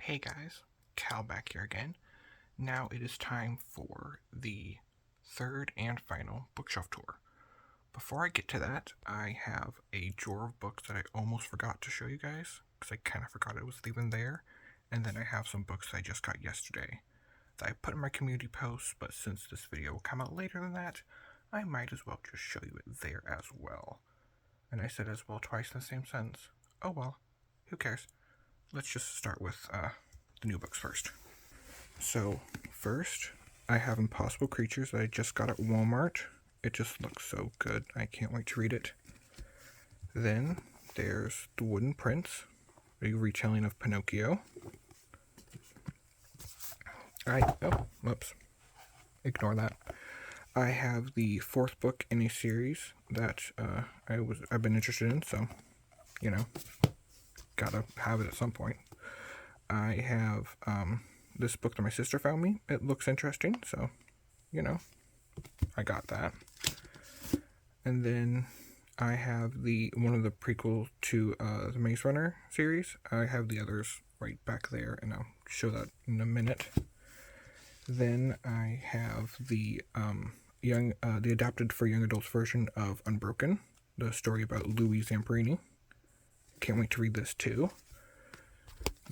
Hey guys, Cal back here again. Now it is time for the third and final bookshelf tour. Before I get to that, I have a drawer of books that I almost forgot to show you guys, because I kind of forgot it was even there. And then I have some books I just got yesterday that I put in my community post, but since this video will come out later than that, I might as well just show you it there as well. And I said as well twice in the same sentence. Oh well, who cares? Let's just start with the new books first. So first, I have Impossible Creatures that I just got at Walmart. It just looks so good. I can't wait to read it. Then there's The Wooden Prince, a retelling of Pinocchio. Whoops. Ignore that. I have the fourth book in a series that I've been interested in, so gotta have it at some point. I have this book that my sister found me. It looks interesting, so I got that. And then I have one of the prequels to the Maze Runner series. I have the others right back there, and I'll show that in a minute. Then I have the adapted for young adults version of Unbroken, the story about Louis Zamperini. Can't wait to read this too.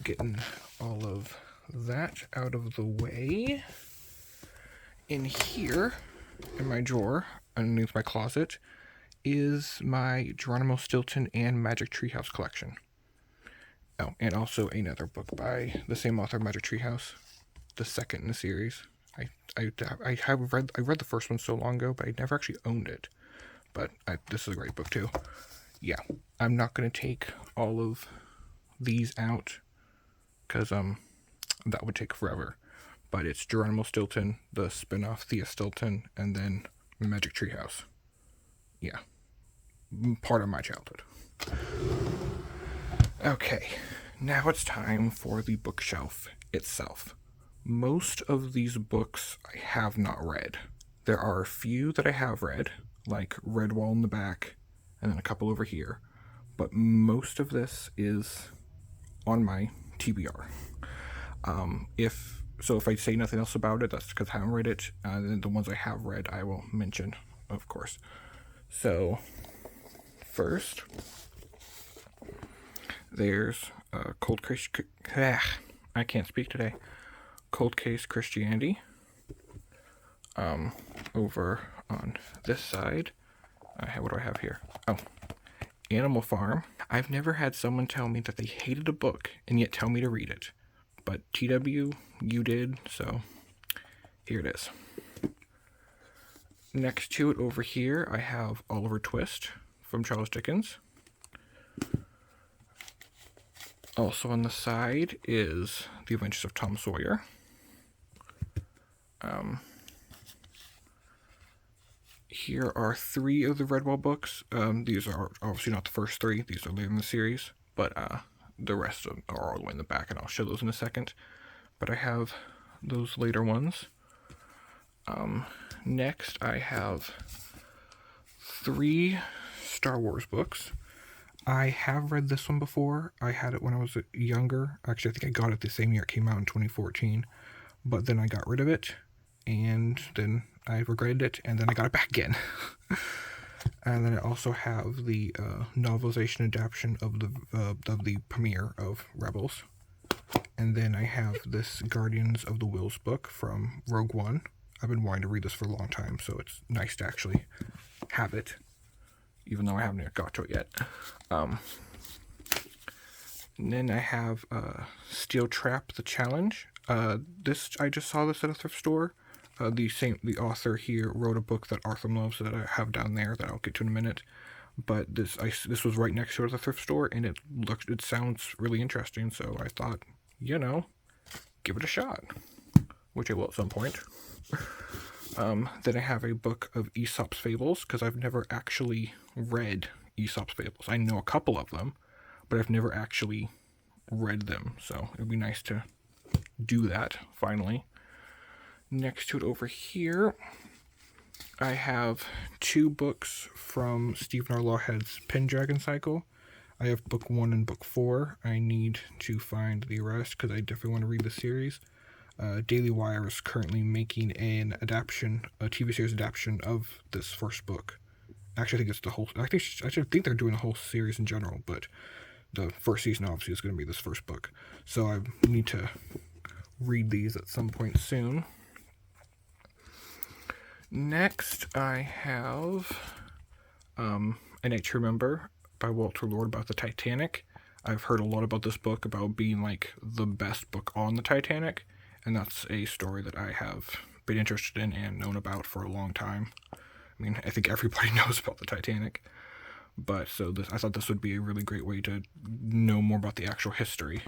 Getting all of that out of the way. In here, in my drawer, underneath my closet, is my Geronimo Stilton and Magic Treehouse collection. Oh, and also another book by the same author, Magic Treehouse, the second in the read the first one so long ago, but I never actually owned it. But this is a great book too. Yeah, I'm not going to take all of these out because that would take forever. But it's Geronimo Stilton, the spin-off Thea Stilton, and then Magic Treehouse. Yeah, part of my childhood. Okay, now it's time for the bookshelf itself. Most of these books I have not read. There are a few that I have read, like Redwall in the back, and then a couple over here. But most of this is on my TBR. If I say nothing else about it, that's because I haven't read it. And the ones I have read, I will mention, of course. So, first, there's Cold Case. I can't speak today. Cold Case Christianity. Over on this side, what do I have here? Oh, Animal Farm. I've never had someone tell me that they hated a book and yet tell me to read it. But TW, you did, so here it is. Next to it over here, I have Oliver Twist from Charles Dickens. Also on the side is The Adventures of Tom Sawyer. Here are 3 of the Redwall books. These are obviously not the first 3. These are later in the series, but the rest of them are all the way in the back, and I'll show those in a second. But I have those later ones. Next, I have 3 Star Wars books. I have read this one before. I had it when I was younger. Actually, I think I got it the same year it came out in 2014. But then I got rid of it, and then I regretted it, and then I got it back again. And then I also have the novelization adaptation of the premiere of Rebels. And then I have this Guardians of the Whills book from Rogue One. I've been wanting to read this for a long time, so it's nice to actually have it, even though I haven't got to it yet. And then I have Steel Trap: The Challenge. I just saw this at a thrift store. The author here wrote a book that Arthur loves that I have down there that I'll get to in a minute. But this was right next to it at the thrift store, and it sounds really interesting. So I thought, give it a shot, which I will at some point. Then I have a book of Aesop's Fables, because I've never actually read Aesop's Fables. I know a couple of them, but I've never actually read them. So it'd be nice to do that finally. Next to it over here, I have 2 books from Stephen R. Lawhead's Pendragon cycle. I have book 1 and book 4. I need to find the rest because I definitely want to read the series. Daily Wire is currently making a TV series adaptation of this first book. Actually, I think it's the whole. I think they're doing a whole series in general, but the first season obviously is going to be this first book. So I need to read these at some point soon. Next, I have A Night to Remember by Walter Lord about the Titanic. I've heard a lot about this book, about being like the best book on the Titanic, and that's a story that I have been interested in and known about for a long time. I mean, I think everybody knows about the Titanic, but I thought this would be a really great way to know more about the actual history.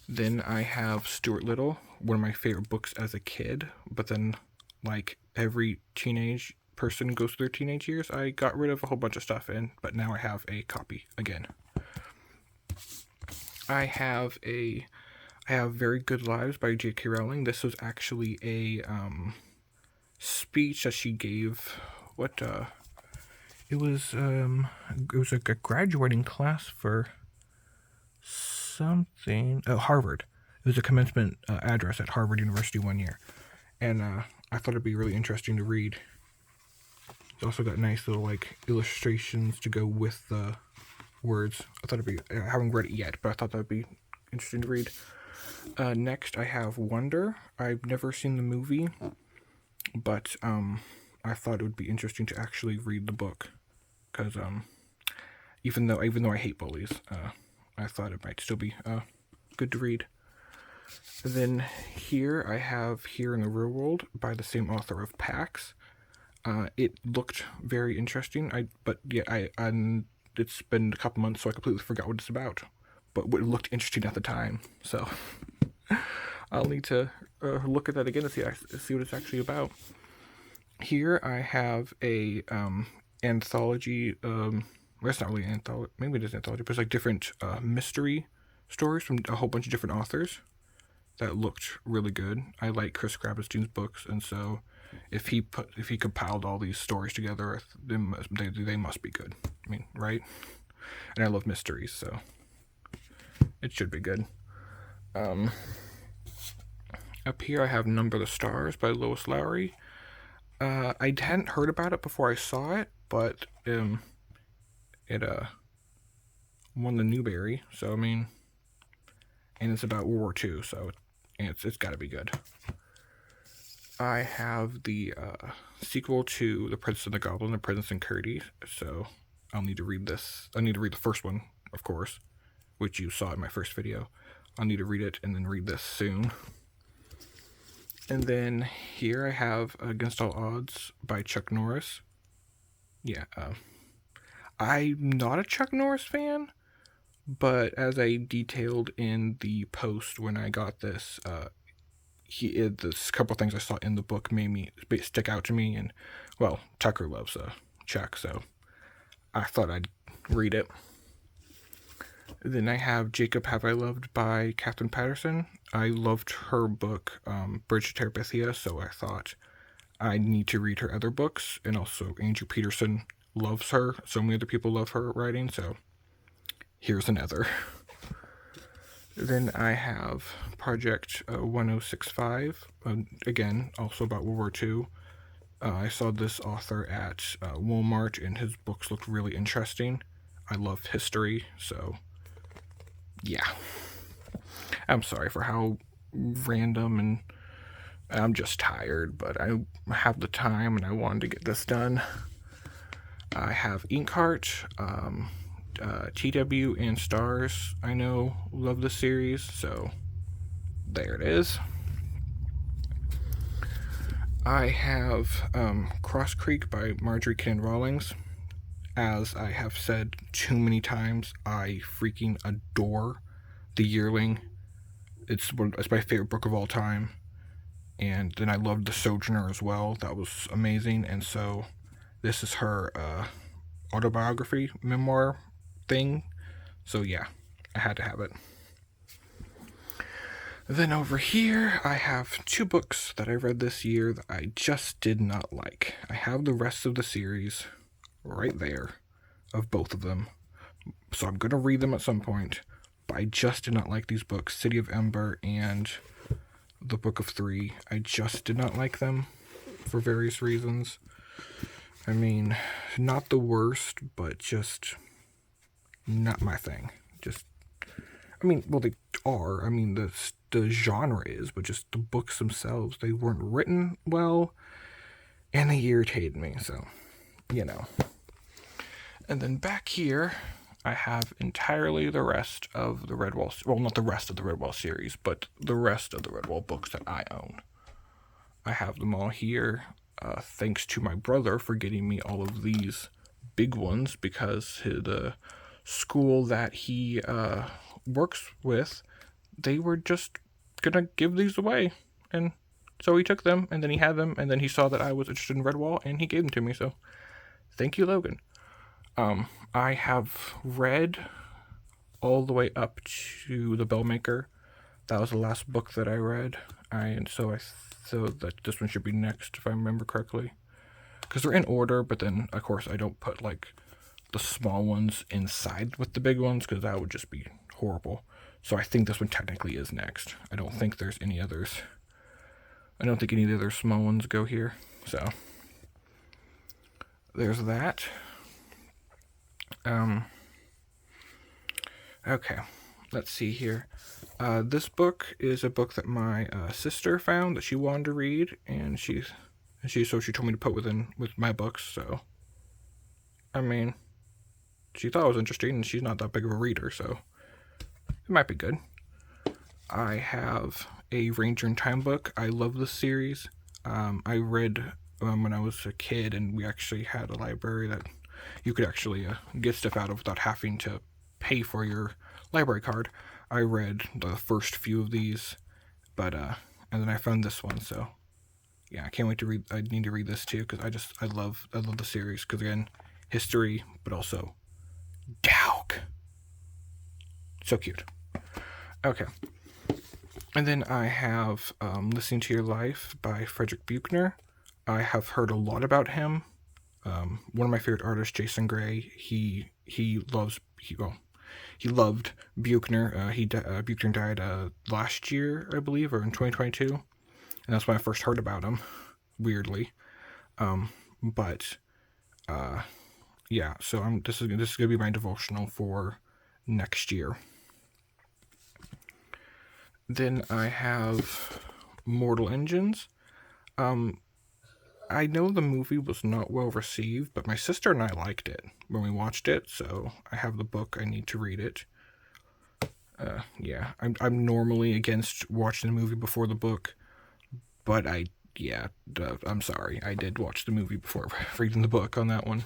Then I have Stuart Little, one of my favorite books as a kid, but then like every teenage person goes through their teenage years, I got rid of a whole bunch of stuff but now I have a copy again. I have Very Good Lives by J.K. Rowling. This was actually a speech that she gave. It was like a graduating class for something. Oh, Harvard. It was a commencement address at Harvard University one year, and I thought it'd be really interesting to read. It's also got nice little like illustrations to go with the words. I haven't read it yet, but I thought that would be interesting to read. Next, I have Wonder. I've never seen the movie, but I thought it would be interesting to actually read the book, because even though I hate bullies, I thought it might still be good to read. Then here I have Here in the Real World by the same author of Pax. It looked very interesting. It's been a couple months, so I completely forgot what it's about. But it looked interesting at the time, so I'll need to look at that again to see what it's actually about. Here I have a anthology. It's not really an anthology. Maybe it is an anthology, but it's like different mystery stories from a whole bunch of different authors that looked really good. I like Chris Krabenstein's books, and so if he compiled all these stories together, they must be good. I mean, right? And I love mysteries, so it should be good. Up here I have Number the Stars by Lois Lowry. I hadn't heard about it before I saw it, but it won the Newbery, so I mean, and it's about World War II, so it's got to be good. I have the sequel to The Princess and the Goblin, The Princess and Curdie, so I'll need to read this. I need to read the first one, of course, which you saw in my first video. I'll need to read it and then read this soon. And then here I have Against All Odds by Chuck Norris. Yeah, I'm not a Chuck Norris fan, but as I detailed in the post when I got this, this couple things I saw in the book made me stick out to me, and well, Tucker loves Chuck, so I thought I'd read it. Then I have Jacob Have I Loved by Catherine Patterson. I loved her book, Bridge to Terabithia, so I thought I need to read her other books, and also Andrew Peterson loves her. So many other people love her writing, so here's another. Then I have Project 1065, again, also about World War II. I saw this author at Walmart, and his books looked really interesting. I love history, so yeah. I'm sorry for how random, and I'm just tired, but I have the time and I wanted to get this done. I have Inkheart, TW and Stars, I know, love the series, so there it is. I have Cross Creek by Marjorie Ken Rawlings. As I have said too many times, I freaking adore The Yearling. It's my favorite book of all time. And then I loved The Sojourner as well. That was amazing. And so this is her autobiography memoir thing. So yeah, I had to have it. Then over here, I have 2 books that I read this year that I just did not like. I have the rest of the series right there of both of them, So I'm going to read them at some point. But I just did not like these books, City of Ember and The Book of Three. I just did not like them for various reasons. I mean, not the worst, but just not my thing. Well, they are. I mean, the genre is, but just the books themselves, they weren't written well, and they irritated me, so, you know. And then back here, I have entirely the rest of the Redwall, well, not the rest of the Redwall series, but the rest of the Redwall books that I own. I have them all here, thanks to my brother for getting me all of these big ones, because the school that he works with, they were just gonna give these away, and so he took them, and then he had them, and then he saw that I was interested in Redwall, and he gave them to me, so thank you, Logan. I have read all the way up to The Bellmaker. That was the last book that I read, so that this one should be next, if I remember correctly, because they're in order, but then, of course, I don't put, like, the small ones inside with the big ones, because that would just be horrible. So I think this one technically is next. I don't think there's any others. I don't think any of the other small ones go here. So there's that. Okay, let's see here. This book is a book that my sister found that she wanted to read, and she told me to put with my books. So, I mean, she thought it was interesting, and she's not that big of a reader, so it might be good. I have a Ranger in Time book. I love this series. I read when I was a kid, and we actually had a library that you could actually get stuff out of without having to pay for your library card. I read the first few of these, but and then I found this one. So yeah, I can't wait to read. I need to read this too, because I love the series, because again, history, but also Daug. So cute. Okay. And then I have Listening to Your Life by Frederick Buechner. I have heard a lot about him. One of my favorite artists, Jason Gray, he loved Buechner. Buechner died last year, I believe, or in 2022, and that's when I first heard about him, weirdly. Yeah, so this is gonna be my devotional for next year. Then I have Mortal Engines. I know the movie was not well received, but my sister and I liked it when we watched it, so I have the book. I need to read it. Yeah, I'm normally against watching the movie before the book, but I'm sorry. I did watch the movie before reading the book on that one.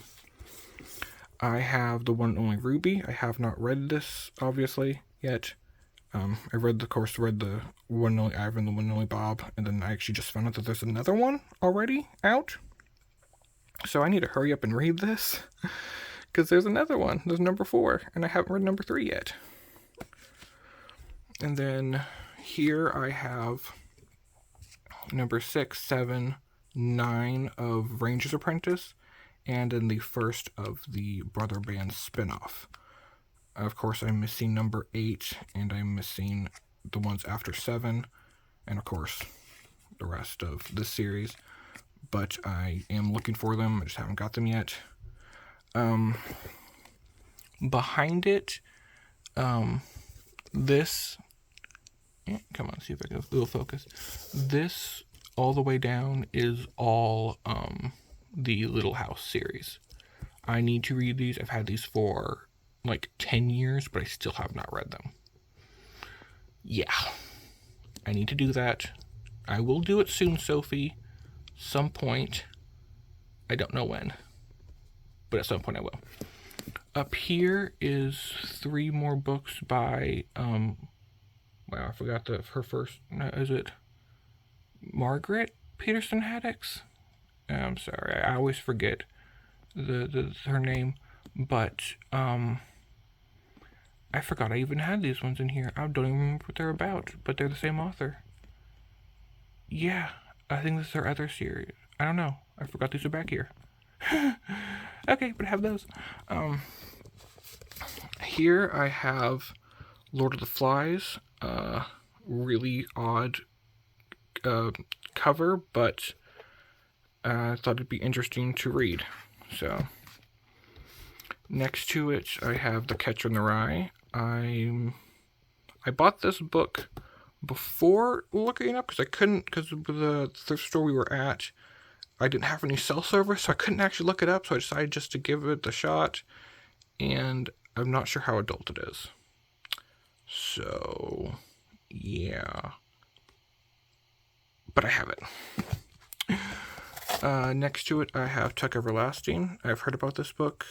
I have The One and Only Ruby. I have not read this, obviously, yet. I read the One and Only Ivan, The One and Only Bob, and then I actually just found out that there's another one already out. So I need to hurry up and read this, because there's another one. There's number 4, and I haven't read number 3 yet. And then here I have number 6, 7, 9 of Ranger's Apprentice, and then the first of the Brother Band spinoff. Of course, I'm missing number 8, and I'm missing the ones after 7, and of course, the rest of this series. But I am looking for them. I just haven't got them yet. Behind it, this... Come on, see if I can little focus. This, all the way down, is all the Little House series. I need to read these. I've had these for like 10 years, but I still have not read them. Yeah, I need to do that. I will do it soon, Sophie. Some point. I don't know when, but at some point I will. Up here is 3 more books by wow, I forgot her first. Is it Margaret Peterson Haddix? I'm sorry, I always forget her name, but I forgot I even had these ones in here. I don't even remember what they're about, but they're the same author. Yeah, I think this is her other series. I don't know. I forgot these are back here. Okay, but I have those. Here I have Lord of the Flies. Really odd cover, but I thought it'd be interesting to read. So, next to it, I have The Catcher in the Rye. I bought this book before looking it up because I couldn't, because of the thrift store we were at, I didn't have any cell service, so I couldn't actually look it up, so I decided just to give it a shot, and I'm not sure how adult it is. So, yeah. But I have it. Next to it, I have Tuck Everlasting. I've heard about this book.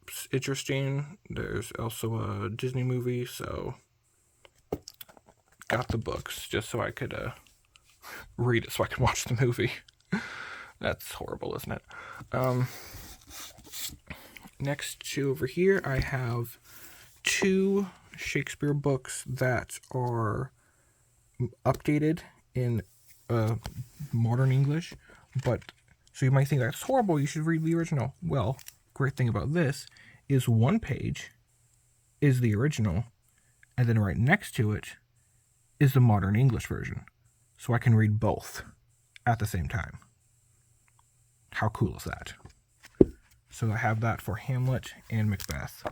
It's interesting. There's also a Disney movie, so got the books just so I could read it so I could watch the movie. That's horrible, isn't it? Next to over here, I have 2 Shakespeare books that are updated in modern English, but so you might think that's horrible, you should read the original. Well, great thing about this is one page is the original, and then right next to it is the modern English version, so I can read both at the same time. How cool is that? So I have that for Hamlet and Macbeth.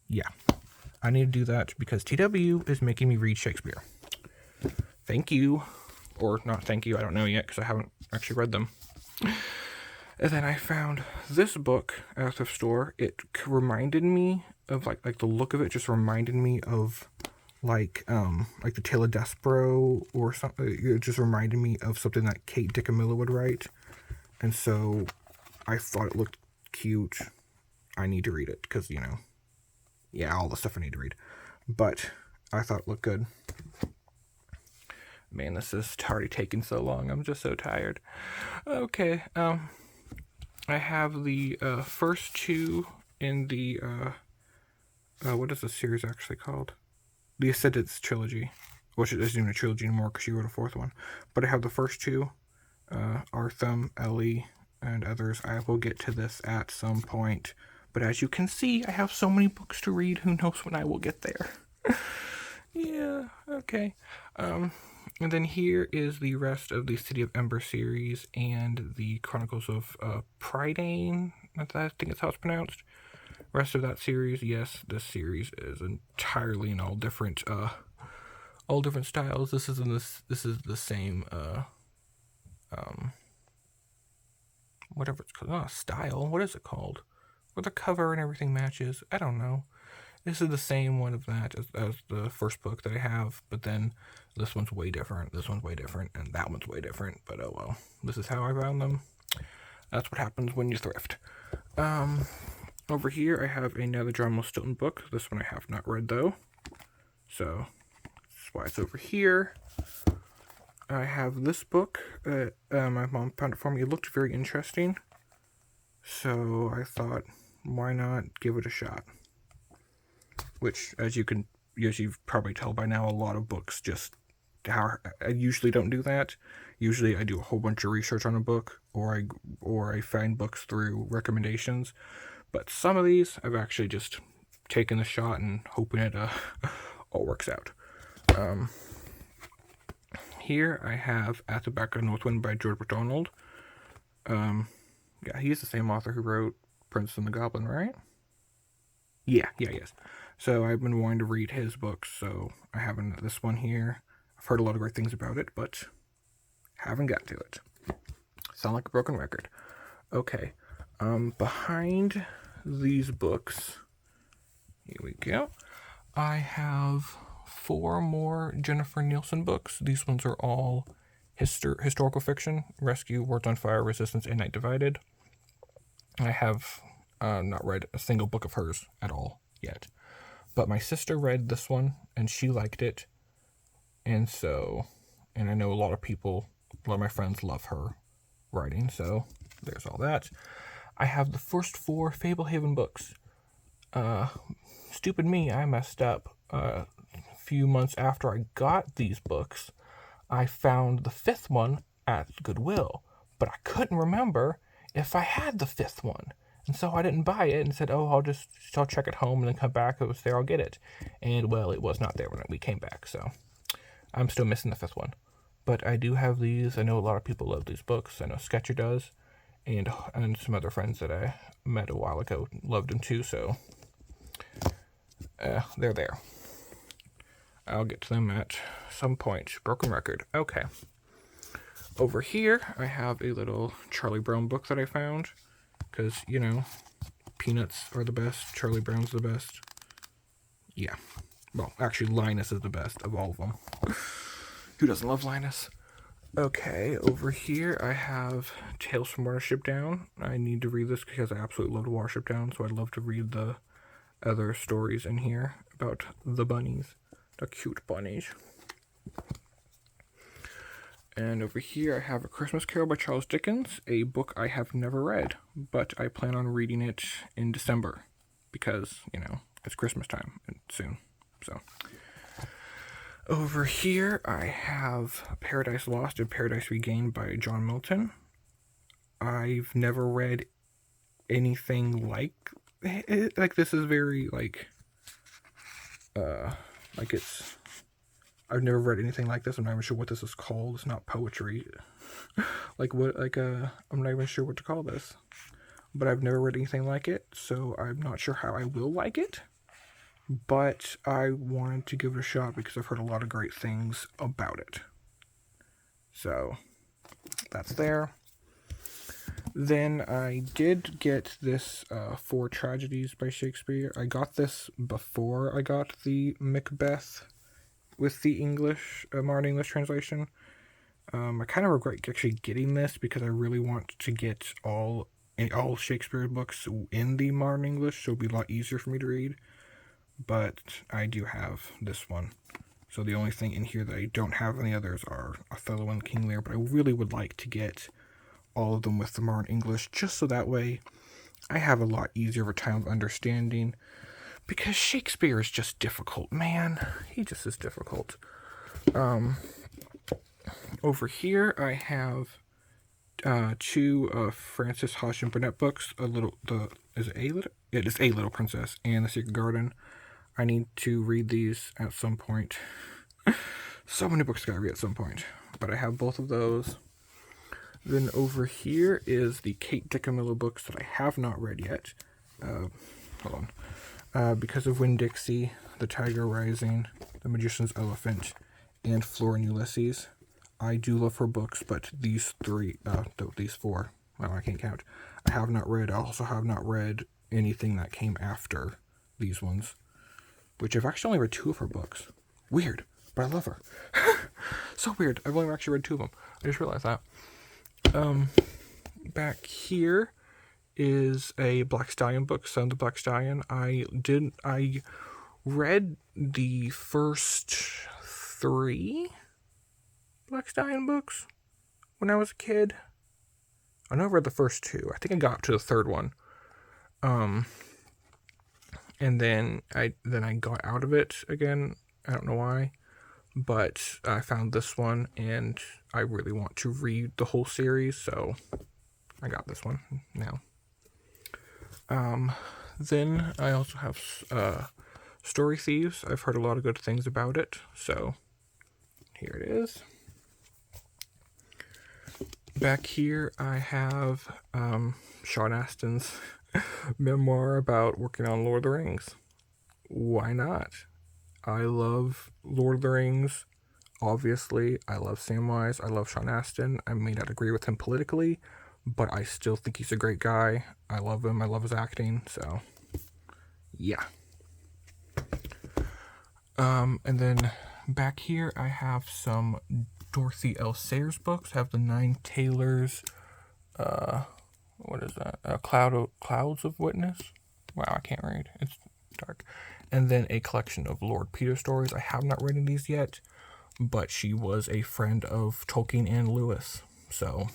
Yeah, I need to do that because TW is making me read Shakespeare. Thank you. Or not thank you, I don't know yet because I haven't actually read them. And then I found this book at a thrift store. It reminded me of like the look of it just reminded me of like the Tale of Despero or something. It just reminded me of something that Kate Dickemilla would write. And so I thought it looked cute. I need to read it because, all the stuff I need to read. But I thought it looked good. Man, this is already taking so long. I'm just so tired. Okay, I have the first 2 in the, what is the series actually called? The Ascendance trilogy, which isn't even a trilogy anymore because she wrote a 4th one. But I have the first 2, Arthur, Ellie, and others. I will get to this at some point. But as you can see, I have so many books to read. Who knows when I will get there? Yeah, okay. And then here is the rest of the City of Ember series and the Chronicles of Prydain. I think that's how it's pronounced. Rest of that series, yes, this series is entirely in all different styles. This is the same whatever it's called. Not style. What is it called? Where the cover and everything matches. I don't know. This is the same one of that as the first book that I have, but then this one's way different, this one's way different, and that one's way different, but oh well. This is how I found them. That's what happens when you thrift. Over here I have another John Stilton book. This one I have not read though, so that's why it's over here. I have this book. My mom found it for me. It looked very interesting, so I thought, why not give it a shot? Which, as you've probably tell by now, a lot of books I usually don't do that. Usually I do a whole bunch of research on a book, or I find books through recommendations. But some of these, I've actually just taken the shot and hoping it all works out. Here I have At the Back of Northwind by George MacDonald. Yeah, he's the same author who wrote Prince and the Goblin, right? Yeah, yes. So I've been wanting to read his books, so I have this one here. I've heard a lot of great things about it, but haven't got to it. Sound like a broken record. Okay, behind these books, here we go, I have 4 more Jennifer Nielsen books. These ones are all historical fiction: Rescue, Words on Fire, Resistance, and Night Divided. I have not read a single book of hers at all yet. But my sister read this one, and she liked it. And I know a lot of my friends love her writing, so there's all that. I have the first 4 Fablehaven books. Stupid me, I messed up. A few months after I got these books, I found the 5th one at Goodwill, but I couldn't remember if I had the 5th one. And so I didn't buy it and said, oh, I'll check it home and then come back. If it was there, I'll get it. And, well, it was not there when we came back, so I'm still missing the 5th one. But I do have these. I know a lot of people love these books. I know Sketcher does. And some other friends that I met a while ago loved them too, so they're there. I'll get to them at some point. Broken record. Okay. Over here, I have a little Charlie Brown book that I found. Because, you know, Peanuts are the best. Charlie Brown's the best. Yeah. Well, actually, Linus is the best of all of them. Who doesn't love Linus? Okay, over here I have Tales from Watership Down. I need to read this because I absolutely love Watership Down, so I'd love to read the other stories in here about the bunnies. The cute bunnies. And over here I have A Christmas Carol by Charles Dickens, a book I have never read, but I plan on reading it in December because, you know, it's Christmas time soon. So over here I have Paradise Lost and Paradise Regained by John Milton. I've never read anything like it. Like, this is very I've never read anything like this. I'm not even sure what this is called. It's not poetry. I'm not even sure what to call this. But I've never read anything like it, so I'm not sure how I will like it. But I wanted to give it a shot because I've heard a lot of great things about it. So, that's there. Then I did get this 4 Tragedies by Shakespeare. I got this before I got the Macbeth with the modern English translation. I kind of regret actually getting this because I really want to get all Shakespeare books in the modern English, so it'll be a lot easier for me to read. But I do have this one. So the only thing in here that I don't have any others are Othello and King Lear, but I really would like to get all of them with the modern English, just so that way I have a lot easier of a time of understanding. Because Shakespeare is just difficult, man. He just is difficult. Over here, I have 2 Frances Hodgson Burnett books. It is A Little Princess and The Secret Garden. I need to read these at some point. So many books I gotta read at some point. But I have both of those. Then over here is the Kate DiCamillo books that I have not read yet. Hold on. Because of Winn-Dixie, The Tiger Rising, The Magician's Elephant, and Flora and Ulysses. I do love her books, but these 4, well, I can't count, I have not read. I also have not read anything that came after these ones, which I've actually only read 2 of her books. Weird, but I love her. So weird. I've only actually read 2 of them. I just realized that. Back here is a Black Stallion book, Son of the Black Stallion. I read the first 3 Black Stallion books when I was a kid. I know I read the first 2. I think I got to the 3rd one. And then I got out of it again. I don't know why. But I found this one, and I really want to read the whole series, so I got this one now. Then I also have Story Thieves. I've heard a lot of good things about it, so here it is. Back here I have Sean Astin's memoir about working on Lord of the Rings. Why not? I love Lord of the Rings. Obviously, I love Samwise. I love Sean Astin. I may not agree with him politically, but I still think he's a great guy. I love him. I love his acting. So, yeah. And then back here, I have some Dorothy L. Sayers books. I have the 9 Tailors. What is that? Clouds of Witness. Wow, I can't read. It's dark. And then a collection of Lord Peter stories. I have not read these yet, but she was a friend of Tolkien and Lewis. So,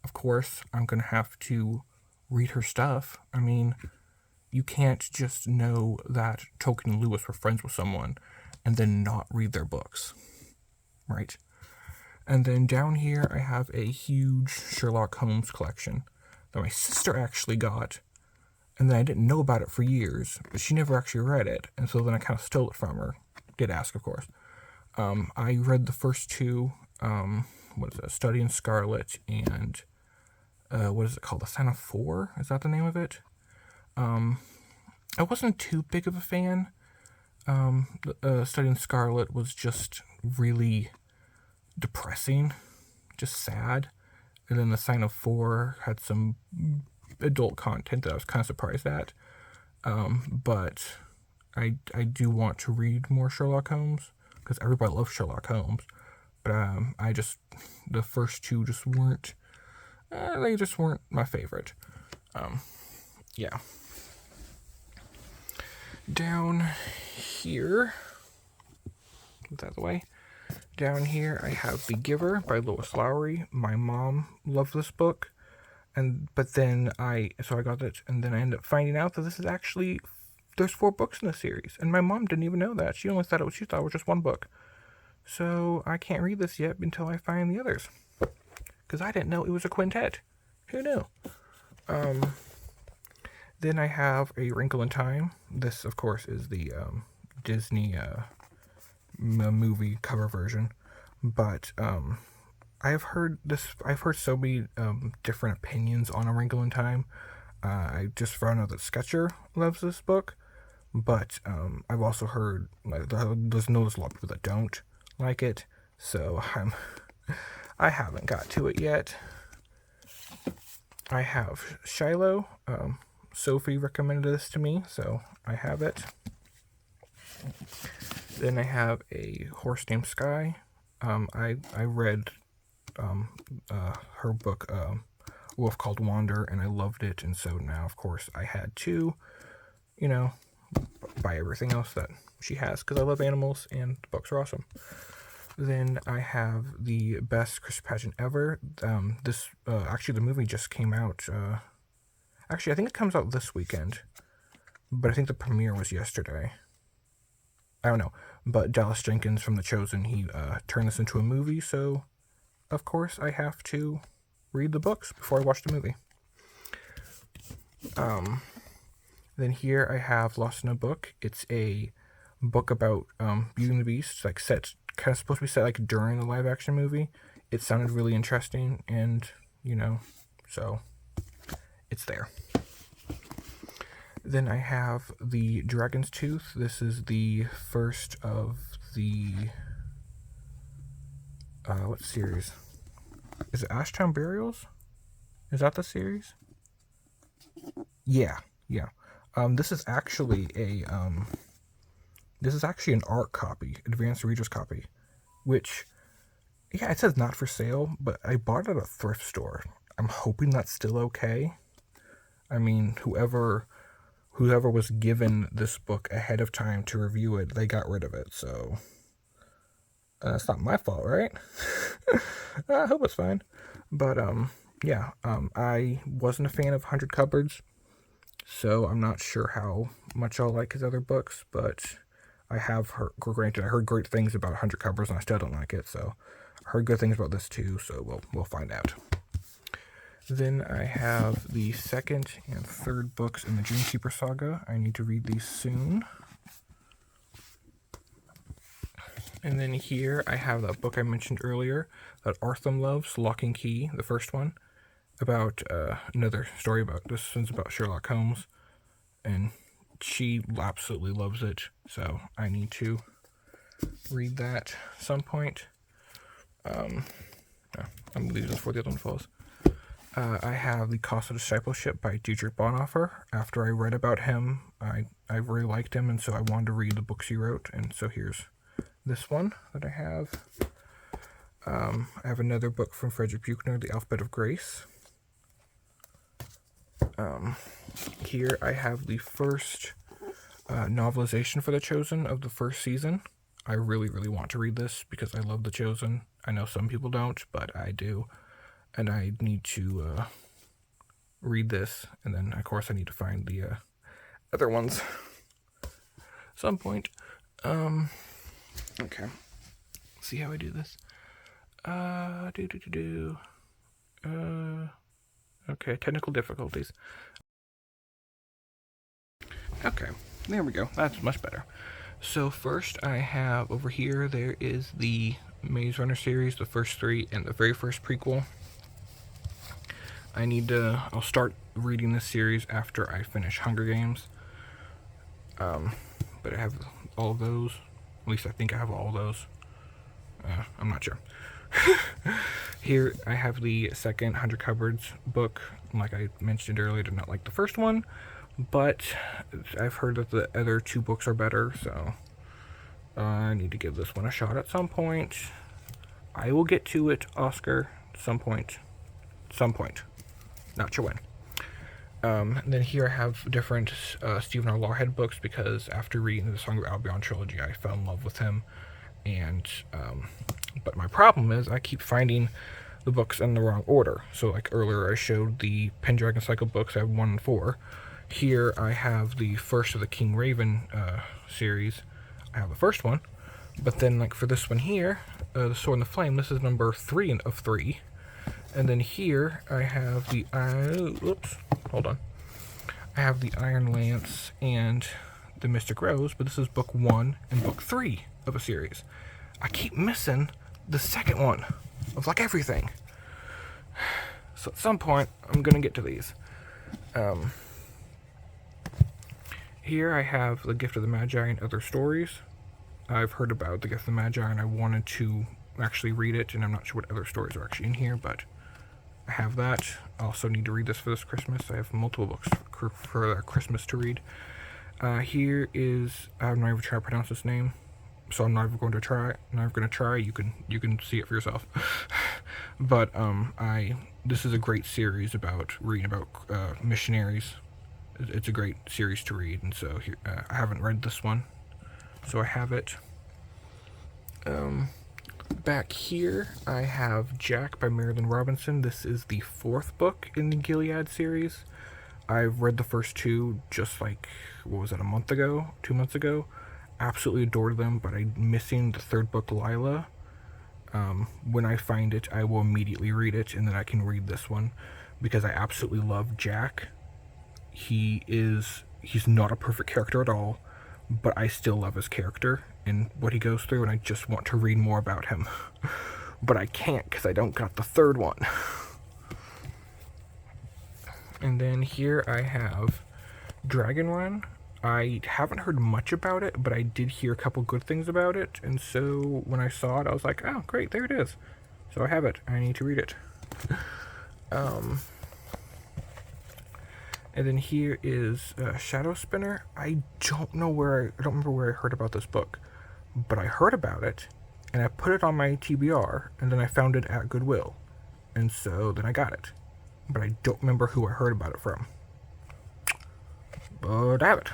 of course, I'm going to have to read her stuff. I mean, you can't just know that Tolkien and Lewis were friends with someone and then not read their books, right? And then down here, I have a huge Sherlock Holmes collection. that my sister actually got, and then I didn't know about it for years, but she never actually read it, and so then I kind of stole it from her. Did ask, of course. I read the first two, what is it, Study in Scarlet, and what is it called, The Sign of Four? Is that the name of it? I wasn't too big of a fan. Study in Scarlet was just really depressing, just sad. And then The Sign of Four had some adult content that I was kind of surprised at. But I do want to read more Sherlock Holmes, because everybody loves Sherlock Holmes. But the first two just weren't, they just weren't my favorite. Yeah. Down here, put that out of the way. Down here, I have The Giver by Lois Lowry. My mom loved this book, but then I got it, and then I ended up finding out that this is actually, there's 4 books in the series, and my mom didn't even know that. She thought it was just one book. So I can't read this yet until I find the others, because I didn't know it was a quintet. Who knew? Then I have A Wrinkle in Time. This, of course, is the Disney movie cover version. But I've heard so many different opinions on A Wrinkle in Time. I just found out that Sketcher loves this book, but I've also heard there's a lot of people that don't like it. So I haven't got to it yet. I have Shiloh. Sophie recommended this to me, so I have it. Then I have A Horse Named Sky. I read her book, Wolf Called Wander, and I loved it, and so now, of course, I had to, buy everything else that she has, because I love animals, and the books are awesome. Then I have The Best Christmas Pageant Ever. Actually, the movie just came out. Actually, I think it comes out this weekend, but I think the premiere was yesterday. I don't know, but Dallas Jenkins from The Chosen, he turned this into a movie, so of course I have to read the books before I watch the movie. Then here I have Lost in a Book. It's a book about Beauty and the Beast, like supposed to be set like during the live action movie. It sounded really interesting, and so it's there. Then I have The Dragon's Tooth. This is the first of the what series? Is it Ashtown Burials? Is that the series? Yeah. This is actually an art copy, advanced reader's copy, which, yeah, it says not for sale, but I bought it at a thrift store. I'm hoping that's still okay. I mean, whoever was given this book ahead of time to review it, they got rid of it, so it's not my fault, right? I hope it's fine. But I wasn't a fan of 100 Cupboards, so I'm not sure how much I'll like his other books, but I heard great things about 100 Cupboards, and I still don't like it, so I heard good things about this too, so we'll find out. Then I have the second and third books in the Dreamkeeper saga. I need to read these soon. And then here I have that book I mentioned earlier that Artham loves, Lock and Key, the first one, about another story this one's about Sherlock Holmes, and she absolutely loves it, so I need to read that at some point. I'm leaving this before the other one falls. I have The Cost of Discipleship by Dietrich Bonhoeffer. After I read about him, I really liked him, and so I wanted to read the books he wrote, and so here's this one that I have. I have another book from Frederick Buechner, The Alphabet of Grace. Here I have the first novelization for The Chosen of the first season. I really, really want to read this because I love The Chosen. I know some people don't, but I do. And I need to read this, and then, of course, I need to find the other ones at some point. Okay. See how I do this. Okay, technical difficulties. Okay, there we go. That's much better. So first I have over here, there is the Maze Runner series, the first 3, and the very first prequel. I'll start reading this series after I finish Hunger Games. But I have all of those. At least I think I have all of those. I'm not sure. Here I have the second 100 Cupboards book. Like I mentioned earlier, I did not like the first one, but I've heard that the other 2 books are better, so I need to give this one a shot at some point. I will get to it, Oscar, some point. Not sure when. Then here I have different Stephen R. Lawhead books, because after reading the Song of Albion trilogy, I fell in love with him. And but my problem is I keep finding the books in the wrong order. So like earlier I showed the Pendragon Cycle books. I have 1 and 4. Here I have the first of the King Raven series. I have the first one, but then like for this one here, the Sword and the Flame, this is number 3 of 3. And then here I have the I have the Iron Lance and the Mystic Rose, but this is book 1 and book 3 of a series. I keep missing the second one of like everything. So at some point I'm gonna get to these. Here I have The Gift of the Magi and Other Stories. I've heard about The Gift of the Magi and I wanted to actually read it, and I'm not sure what other stories are actually in here, but I have that. I also need to read this for this Christmas. I have multiple books for Christmas to read. Here is, I'm not even trying to pronounce this name, so I'm not even going to try. You can see it for yourself. But this is a great series about reading about missionaries. It's a great series to read, and so here I haven't read this one, so I have it. Back here I have Jack by Marilyn Robinson. This is the 4th book in the Gilead series. I've read the first 2 just like, what was it, 2 months ago. Absolutely adored them, but I'm missing the 3rd book, Lila. When I find it, I will immediately read it, and then I can read this one, because I absolutely love Jack. He's not a perfect character at all, but I still love his character and what he goes through, and I just want to read more about him. But I can't, because I don't got the 3rd one. And then here I have Dragon Run. I haven't heard much about it, but I did hear a couple good things about it, and so when I saw it, I was like, oh, great, there it is. So I have it. I need to read it. And then here is Shadow Spinner. I don't remember where I heard about this book, but I heard about it, and I put it on my TBR, and then I found it at Goodwill, and so then I got it. But I don't remember who I heard about it from. But I have it.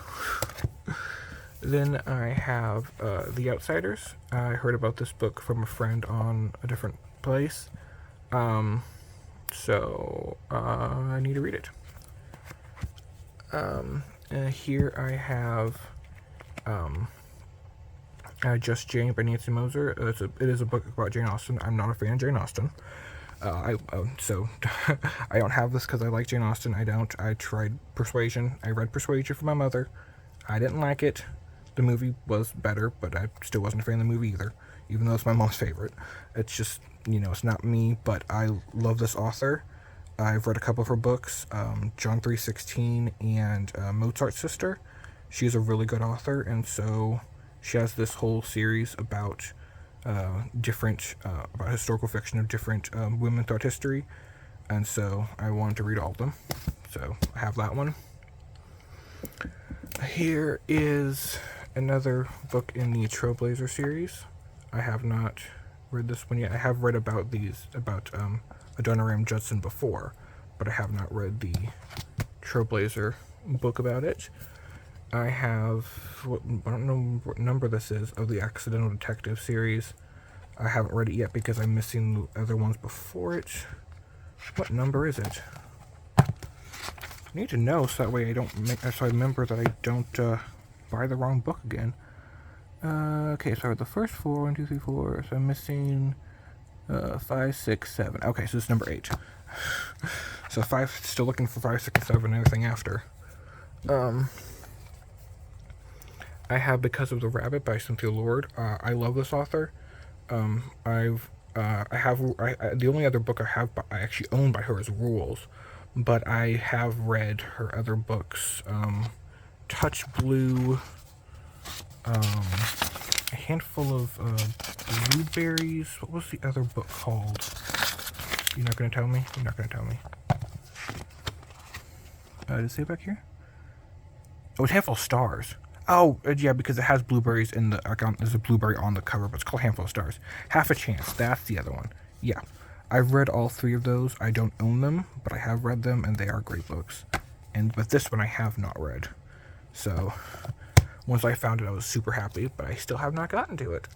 Then I have The Outsiders. I heard about this book from a friend on a different place, so I need to read it. Here I have Just Jane by Nancy Moser. It is a book about Jane Austen. I'm not a fan of Jane Austen. So I don't have this because I like Jane Austen. I tried Persuasion. I read Persuasion for my mother. I didn't like it. The movie was better, but I still wasn't a fan of the movie either, even though it's my mom's favorite. It's just, it's not me, but I love this author. I've read a couple of her books, John 3:16 and Mozart's Sister. She's a really good author, and so she has this whole series about about historical fiction of different women throughout history, and so I wanted to read all of them. So I have that one. Here is another book in the Trailblazer series. I have not read this one yet. I have read about Adoniram Judson before, but I have not read the Trailblazer book about it. I don't know what number this is, of the Accidental Detective series. I haven't read it yet because I'm missing the other ones before it. What number is it? I need to know so that way I remember that I don't buy the wrong book again. Okay, so the first 4, 1, 2, 3, 4. So I'm missing 5, 6, 7. Okay, so it's number 8. So 5, still looking for 5, 6, and 7, and everything after. I have Because of the Rabbit by Cynthia Lord. I love this author. The only other book I actually own by her is Rules, but I have read her other books, Touch Blue, a handful of blueberries. What was the other book called? You're not going to tell me? You're not going to tell me. Did it say back here? Oh, it's Handful of Stars. Oh, yeah, because it has blueberries in the account. There's a blueberry on the cover, but it's called Handful of Stars. Half a Chance. That's the other one. Yeah. I've read all 3 of those. I don't own them, but I have read them, and they are great books. But this one I have not read. So, once I found it, I was super happy, but I still have not gotten to it.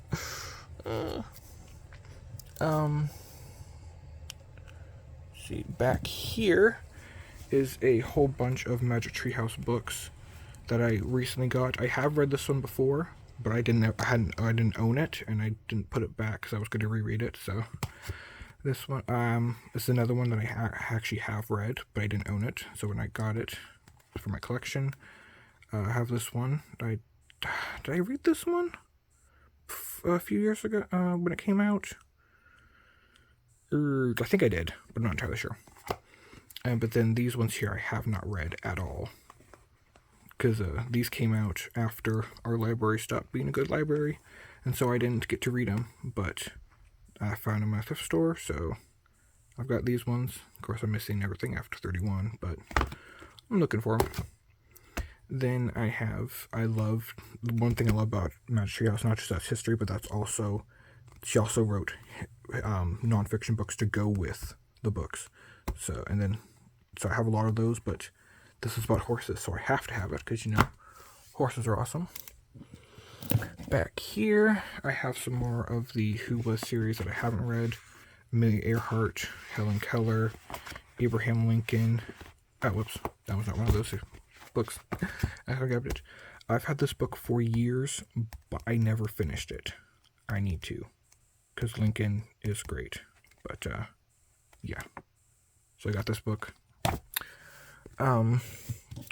See, back here is a whole bunch of Magic Treehouse books that I recently got. I have read this one before, but I didn't own it, and I didn't put it back because I was going to reread it. So this one is another one that I actually have read, but I didn't own it. So when I got it for my collection, I have this one. Did I read this one a few years ago when it came out? I think I did, but I'm not entirely sure. But then these ones here I have not read at all, because these came out after our library stopped being a good library, and so I didn't get to read them, but I found them at a thrift store, so I've got these ones. Of course, I'm missing everything after 31, but I'm looking for them. Then one thing I love about Magic Treehouse, not just that's history, but that's also, she also wrote nonfiction books to go with the books. So I have a lot of those, but this is about horses, so I have to have it, because, horses are awesome. Back here, I have some more of the Who Was series that I haven't read. Amelia Earhart, Helen Keller, Abraham Lincoln. Oh, whoops, that was not one of those books. I grabbed it. I've had this book for years, but I never finished it. I need to, because Lincoln is great. But, yeah. So I got this book. And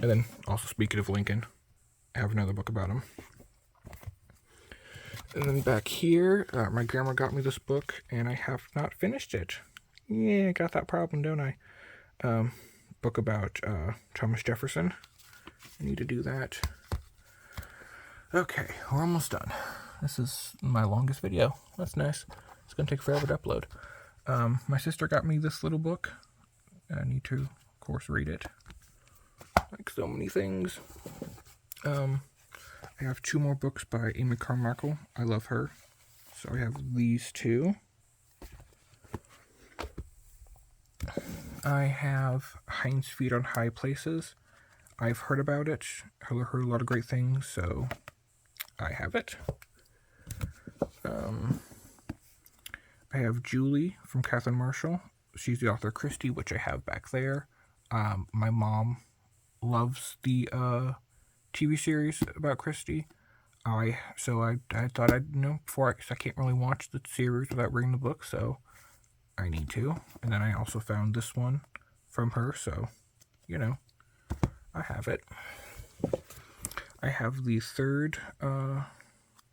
then, also speaking of Lincoln, I have another book about him. And then back here, my grandma got me this book, and I have not finished it. Yeah, I got that problem, don't I? Book about Thomas Jefferson. I need to do that. Okay, we're almost done. This is my longest video. That's nice. It's going to take forever to upload. My sister got me this little book. I need to, of course, read it. Like so many things. I have 2 more books by Amy Carmichael. I love her. So I have these 2. I have Heinz Feet on High Places. I've heard about it. I've heard a lot of great things, so I have it. I have Julie from Catherine Marshall. She's the author of Christie, which I have back there. My mom loves the TV series about Christie. So I thought I'd, before I can't really watch the series without reading the book, so I need to. And then I also found this one from her, so, I have it. I have the 3rd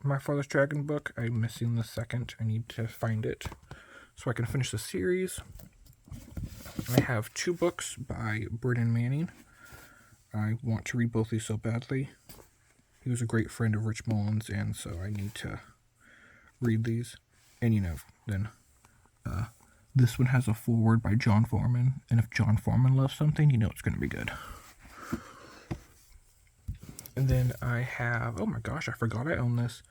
My Father's Dragon book. I'm missing the 2nd. I need to find it so I can finish the series. I have 2 books by Brennan Manning. I want to read both these so badly. He was a great friend of Rich Mullins, and so I need to read these. And, then this one has a foreword by John Foreman, and if John Foreman loves something, it's going to be good. And then I have, oh my gosh, I forgot I own this.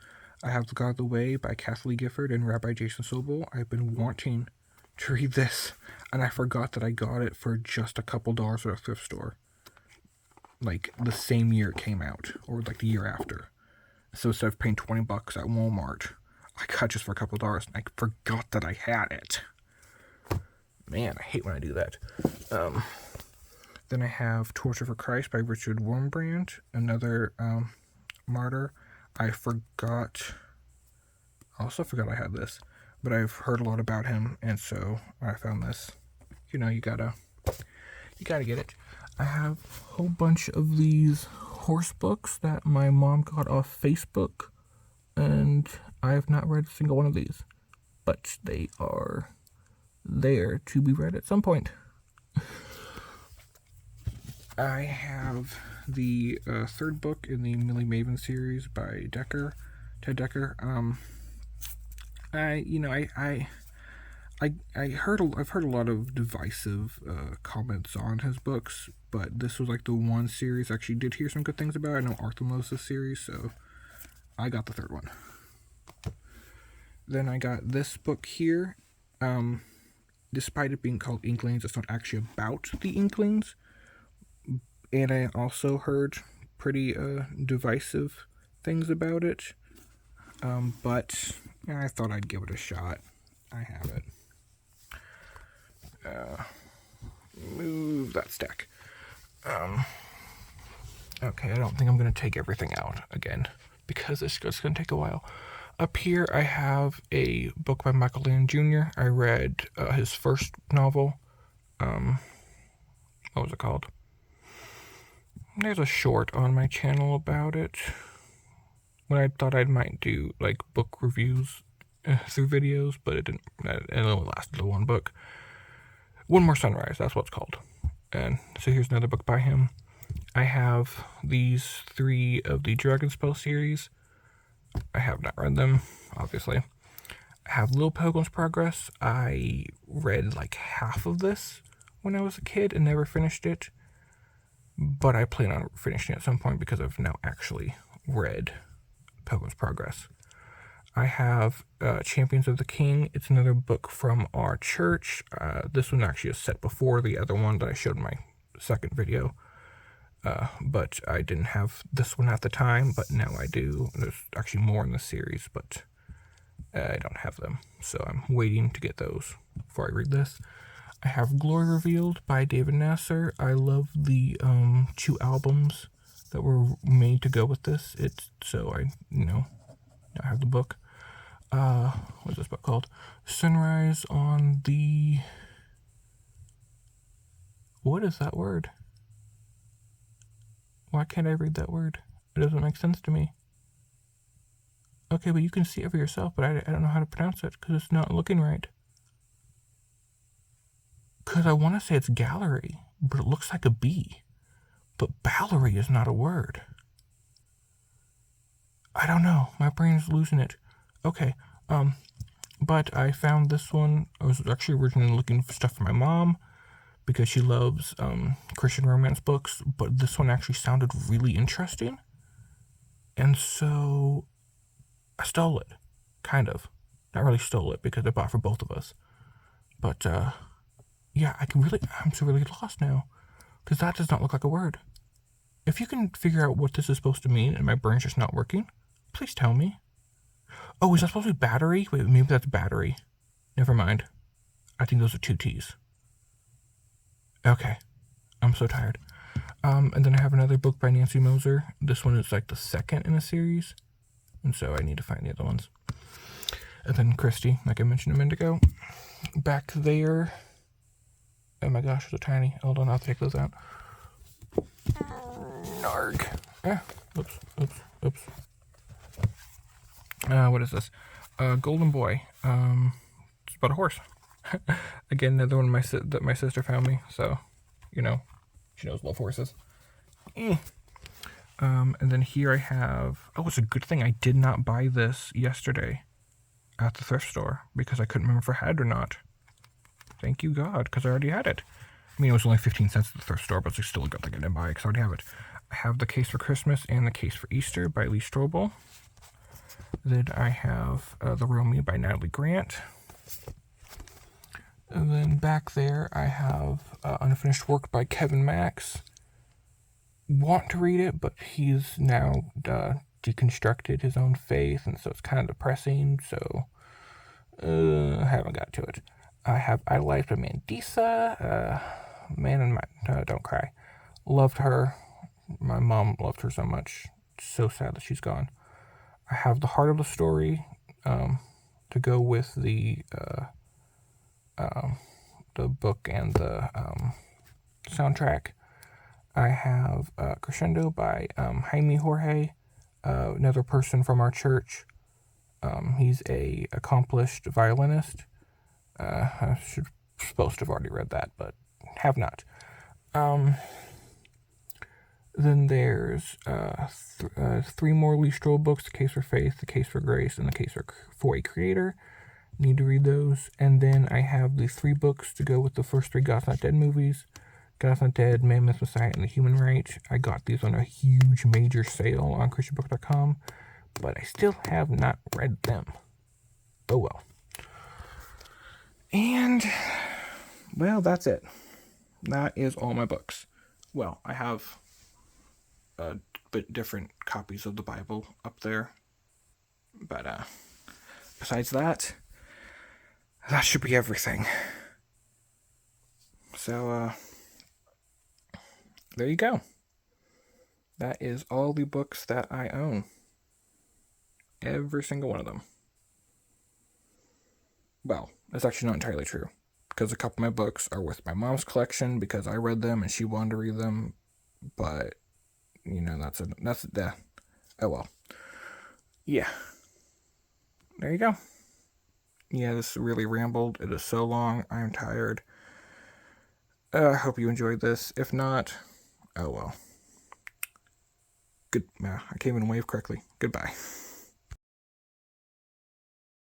I have The God of the Way by Kathleen Gifford and Rabbi Jason Sobel. I've been wanting to read this, and I forgot that I got it for just a couple dollars at a thrift store. Like, the same year it came out, or like the year after. So instead of paying $20 at Walmart, I got it just for a couple dollars, and I forgot that I had it. Man, I hate when I do that. Then I have Torture for Christ by Richard Wurmbrand, another martyr. I also forgot I had this, but I've heard a lot about him, and so I found this. You gotta You gotta get it. I have a whole bunch of these horse books that my mom got off Facebook, and I have not read a single one of these, but they are there to be read at some point. I have the third book in the Millie Maven series by Ted Decker. I've heard a lot of divisive comments on his books, but this was like the one series I actually did hear some good things about. I know Arthur loves this series, so I got the third one. Then I got this book here. Despite it being called Inklings, it's not actually about the Inklings. And I also heard pretty divisive things about it. But I thought I'd give it a shot. I have it. Move that stack. Okay, I don't think I'm going to take everything out again, because it's just going to take a while. Up here, I have a book by Michael Land Jr. I read his first novel. What was it called? There's a short on my channel about it. When I thought I might do like book reviews through videos, but it didn't. It only lasted the one book. One More Sunrise, that's what it's called. And so here's another book by him. I have these 3 of the Dragon Spell series. I have not read them, obviously. I have Little Pilgrim's Progress. I read like half of this when I was a kid and never finished it. But I plan on finishing it at some point because I've now actually read Pilgrim's Progress. I have Champions of the King. It's another book from our church. This one actually is set before the other one that I showed in my second video. But I didn't have this one at the time, but now I do. There's actually more in the series, but I don't have them. So I'm waiting to get those before I read this. I have Glory Revealed by David Nasser. I love the 2 albums that were made to go with this. So I have the book. What's this book called? Sunrise on the... What is that word? Why can't I read that word? It doesn't make sense to me. Okay, but you can see it for yourself, but I don't know how to pronounce it because it's not looking right. Because I want to say it's gallery, but it looks like a B. But ballery is not a word. I don't know. My brain's losing it. Okay, but I found this one. I was actually originally looking for stuff for my mom because she loves Christian romance books, but this one actually sounded really interesting. And so I stole it, kind of. Not really stole it because I bought for both of us. But, yeah, I'm so really lost now because that does not look like a word. If you can figure out what this is supposed to mean and my brain's just not working, please tell me. Oh, is that supposed to be battery? Wait, maybe that's battery. Never mind. I think those are 2 T's. Okay. I'm so tired. And then I have another book by Nancy Moser. This one is like the second in a series. And so I need to find the other ones. And then Christy, like I mentioned a minute ago. Back there. Oh my gosh, they're tiny. Hold on, I'll take those out. Narg. Oops. What is this? Golden Boy. It's about a horse. Again, another one that my sister found me. So, she knows love horses. And then here I have... Oh, it's a good thing I did not buy this yesterday at the thrift store because I couldn't remember if I had it or not. Thank you, God, because I already had it. I mean, it was only 15 cents at the thrift store, but it's still a good thing I didn't buy it because I already have it. I have The Case for Christmas and The Case for Easter by Lee Strobel. Then I have The Real Me by Natalie Grant. And then back there I have Unfinished Work by Kevin Max. Want to read it, but he's now deconstructed his own faith, and so it's kind of depressing, so I haven't got to it. I have Idolized by Mandisa. Man and My... don't cry. Loved her. My mom loved her so much. So sad that she's gone. I have The Heart of the Story to go with the book and the soundtrack. I have Crescendo by Jaime Jorge, another person from our church. He's a accomplished violinist. I should supposed to have already read that, but have not. Then there's three more Lee Strobel books: The Case for Faith, The Case for Grace, and The Case for a Creator. Need to read those. And then I have the 3 books to go with the first 3 God's Not Dead movies: God's Not Dead, Man, Myth, Messiah, and The Human Right. I got these on a huge major sale on christianbook.com, but I still have not read them. Oh well. And, well, that's it. That is all my books. Well, I have a bit different copies of the Bible up there. But besides that, that should be everything. So, there you go. That is all the books that I own. Every single one of them. Well, that's actually not entirely true, because a couple of my books are with my mom's collection because I read them and she wanted to read them. But, oh well. Yeah. There you go. Yeah, this really rambled. It is so long. I am tired. I hope you enjoyed this. If not, oh well. Good. I can't even wave correctly. Goodbye.